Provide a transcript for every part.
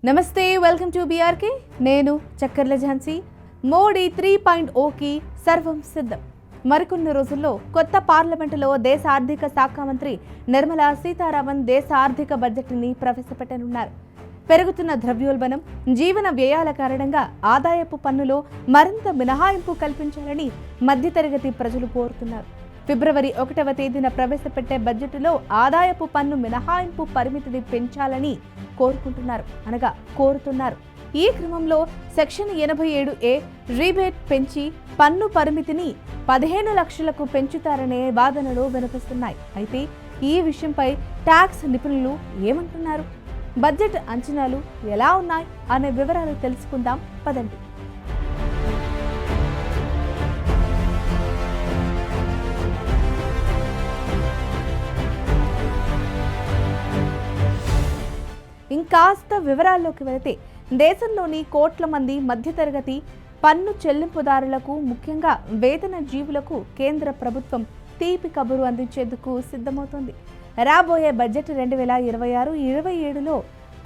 నమస్తే, welcome to BRK. నేను చక్కర్ల ఝాన్సీ. మోడీ 3.0కి సర్వం సిద్ధం. మరికొన్ని రోజుల్లో కొత్త పార్లమెంటులో దేశ ఆర్థిక శాఖ మంత్రి నిర్మలా సీతారామన్ దేశ ఆర్థిక బడ్జెట్ని ప్రవేశపెట్టనున్నారు. పెరుగుతున్న ద్రవ్యోల్బణం, జీవన వ్యయాల కారణంగా ఆదాయపు పన్నులో మరింత మినహాయింపు కల్పించాలని మధ్యతరగతి ప్రజలు కోరుతున్నారు. ఫిబ్రవరి 1వ తేదీన ప్రవేశపెట్టే బడ్జెట్లో ఆదాయపు పన్ను మినహాయింపు పరిమితిని పెంచాలని కోరుతున్నారు. ఈ క్రమంలో సెక్షన్ 87A రీబేట్ పెంచి పన్ను పరిమితిని 15 లక్షలకు పెంచుతారనే వాదనలు వినిపిస్తున్నాయి. అయితే ఈ విషయంపై ట్యాక్స్ నిపుణులు ఏమంటున్నారు, బడ్జెట్ అంచనాలు ఎలా ఉన్నాయి అనే వివరాలు తెలుసుకుందాం పదండి. ఇంకాస్త వివరాల్లోకి వెళితే, దేశంలోని కోట్ల మంది మధ్యతరగతి పన్ను చెల్లింపుదారులకు, ముఖ్యంగా వేతన జీవులకు కేంద్ర ప్రభుత్వం తీపి కబురు అందించేందుకు సిద్ధమవుతోంది. రాబోయే బడ్జెట్ 2026-27లో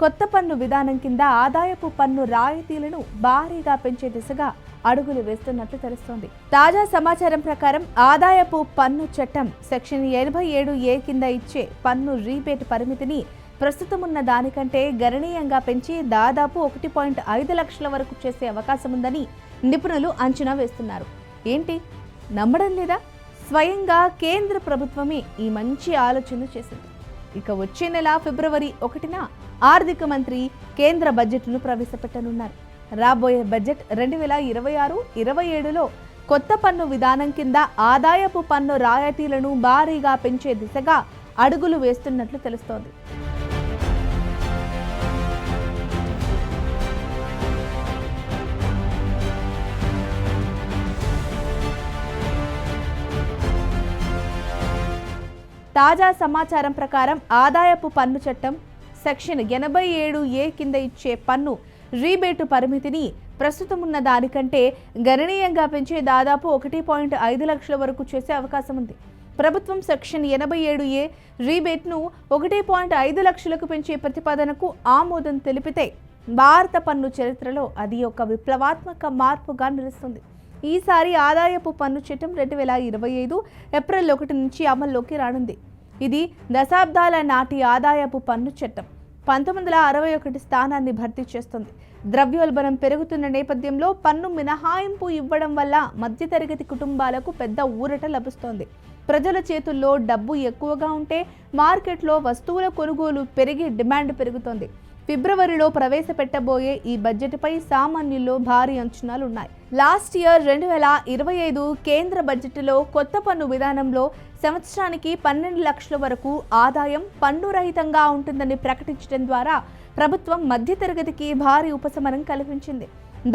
కొత్త పన్ను విధానం కింద ఆదాయపు పన్ను రాయితీలను భారీగా పెంచే దిశగా అడుగులు వేస్తున్నట్లు తెలుస్తోంది. తాజా సమాచారం ప్రకారం ఆదాయపు పన్ను చట్టం సెక్షన్ 87A కింద ఇచ్చే పన్ను రీబేట్ పరిమితిని ప్రస్తుతం ఉన్న దానికంటే గణనీయంగా పెంచి దాదాపు 1.5 లక్షల వరకు చేసే అవకాశం ఉందని నిపుణులు అంచనా వేస్తున్నారు. ఏంటి, నమ్మడం లేదా? స్వయంగా కేంద్ర ప్రభుత్వమే ఈ మంచి ఆలోచన చేసింది. ఇక వచ్చే నెల ఫిబ్రవరి 1న ఆర్థిక మంత్రి కేంద్ర బడ్జెట్ను ప్రవేశపెట్టనున్నారు. రాబోయే బడ్జెట్ 2026-27లో కొత్త పన్ను విధానం కింద ఆదాయపు పన్ను రాయితీలను భారీగా పెంచే దిశగా అడుగులు వేస్తున్నట్లు తెలుస్తోంది. తాజా సమాచారం ప్రకారం ఆదాయపు పన్ను చట్టం సెక్షన్ 87A కింద ఇచ్చే పన్ను రీబేటు పరిమితిని ప్రస్తుతం ఉన్న దానికంటే గణనీయంగా పెంచి దాదాపు 1.5 లక్షల వరకు చేసే అవకాశం ఉంది. ప్రభుత్వం సెక్షన్ 87A రీబేట్ను 1.5 లక్షలకు పెంచే ప్రతిపాదనకు ఆమోదం తెలిపితే భారత పన్ను చరిత్రలో అది ఒక విప్లవాత్మక మార్పుగా నిలుస్తుంది. ఈసారి ఆదాయపు పన్ను చట్టం 2025 ఏప్రిల్ 1 నుంచి అమల్లోకి రానుంది. ఇది దశాబ్దాల నాటి ఆదాయపు పన్ను చట్టం 1961 స్థానాన్ని భర్తీ చేస్తుంది. ద్రవ్యోల్బణం పెరుగుతున్న నేపథ్యంలో పన్ను మినహాయింపు ఇవ్వడం వల్ల మధ్యతరగతి కుటుంబాలకు పెద్ద ఊరట లభిస్తోంది. ప్రజల చేతుల్లో డబ్బు ఎక్కువగా ఉంటే మార్కెట్లో వస్తువుల కొనుగోలు పెరిగి డిమాండ్ పెరుగుతోంది. ఫిబ్రవరిలో ప్రవేశపెట్టబోయే ఈ బడ్జెట్పై సామాన్యుల్లో భారీ అంచనాలు ఉన్నాయి. లాస్ట్ ఇయర్ 2025 కేంద్ర బడ్జెట్లో కొత్త పన్ను విధానంలో సంవత్సరానికి 12 లక్షల వరకు ఆదాయం పన్ను రహితంగా ఉంటుందని ప్రకటించడం ద్వారా ప్రభుత్వం మధ్యతరగతికి భారీ ఉపశమనం కల్పించింది.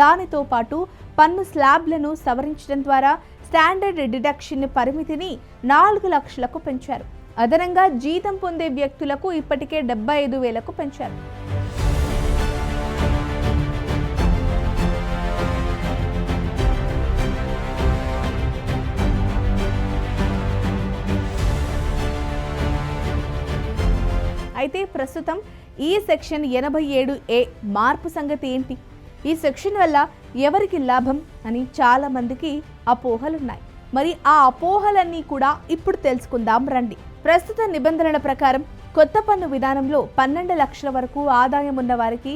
దానితో పాటు పన్ను స్లాబ్లను సవరించడం ద్వారా స్టాండర్డ్ డిడక్షన్ పరిమితిని 4 లక్షలకు పెంచారు. అదనంగా జీతం పొందే వ్యక్తులకు ఇప్పటికే 75,000కు పెంచారు. అయితే ప్రస్తుతం ఈ సెక్షన్ 87A మార్పు సంగతి ఏంటి? ఈ సెక్షన్ వల్ల ఎవరికి లాభం అని చాలా మందికి అపోహలున్నాయి. మరి ఆ అపోహలన్నీ కూడా ఇప్పుడు తెలుసుకుందాం రండి. ప్రస్తుత నిబంధనల ప్రకారం కొత్త పన్ను విధానంలో 12 లక్షల వరకు ఆదాయం ఉన్న వారికి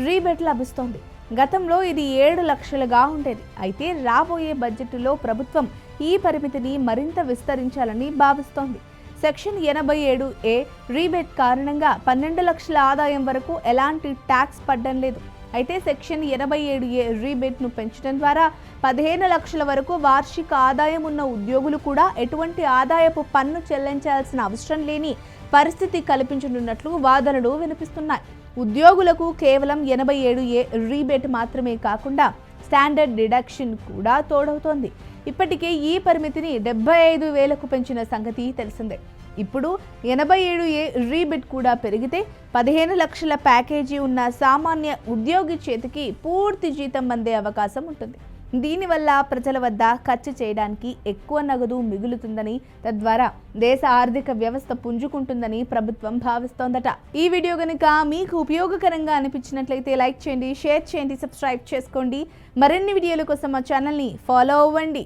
రీబేట్ లభిస్తోంది. గతంలో ఇది 7 లక్షలుగా ఉండేది. అయితే రాబోయే బడ్జెట్లో ప్రభుత్వం ఈ పరిమితిని మరింత విస్తరించాలని భావిస్తోంది. సెక్షన్ 87A రీబేట్ కారణంగా 12 లక్షల ఆదాయం వరకు ఎలాంటి ట్యాక్స్ పడ్డం లేదు. అయితే సెక్షన్ 87A రీబేట్ను పెంచడం ద్వారా 15 లక్షల వరకు వార్షిక ఆదాయం ఉన్న ఉద్యోగులు కూడా ఎటువంటి ఆదాయపు పన్ను చెల్లించాల్సిన అవసరం లేని పరిస్థితి కల్పించనున్నట్లు వాదనలు వినిపిస్తున్నాయి. ఉద్యోగులకు కేవలం 87A రీబేట్ మాత్రమే కాకుండా స్టాండర్డ్ డిడక్షన్ కూడా తోడవుతోంది. ఇప్పటికే ఈ పరిమితిని 75,000కు పెంచిన సంగతి తెలిసిందే. ఇప్పుడు 87A రీబేట్ కూడా పెరిగితే 15 లక్షల ప్యాకేజీ ఉన్న సామాన్య ఉద్యోగి చేతికి పూర్తి జీతం అందే అవకాశం ఉంటుంది. దీనివల్ల ప్రజల వద్ద ఖర్చు చేయడానికి ఎక్కువ నగదు మిగులుతుందని, తద్వారా దేశ ఆర్థిక వ్యవస్థ పుంజుకుంటుందని ప్రభుత్వం భావిస్తోందట. ఈ వీడియో గనుక మీకు ఉపయోగకరంగా అనిపించినట్లయితే లైక్ చేయండి, షేర్ చేయండి, సబ్స్క్రైబ్ చేసుకోండి. మరిన్ని వీడియోల కోసం మా ఛానల్ని ఫాలో అవ్వండి.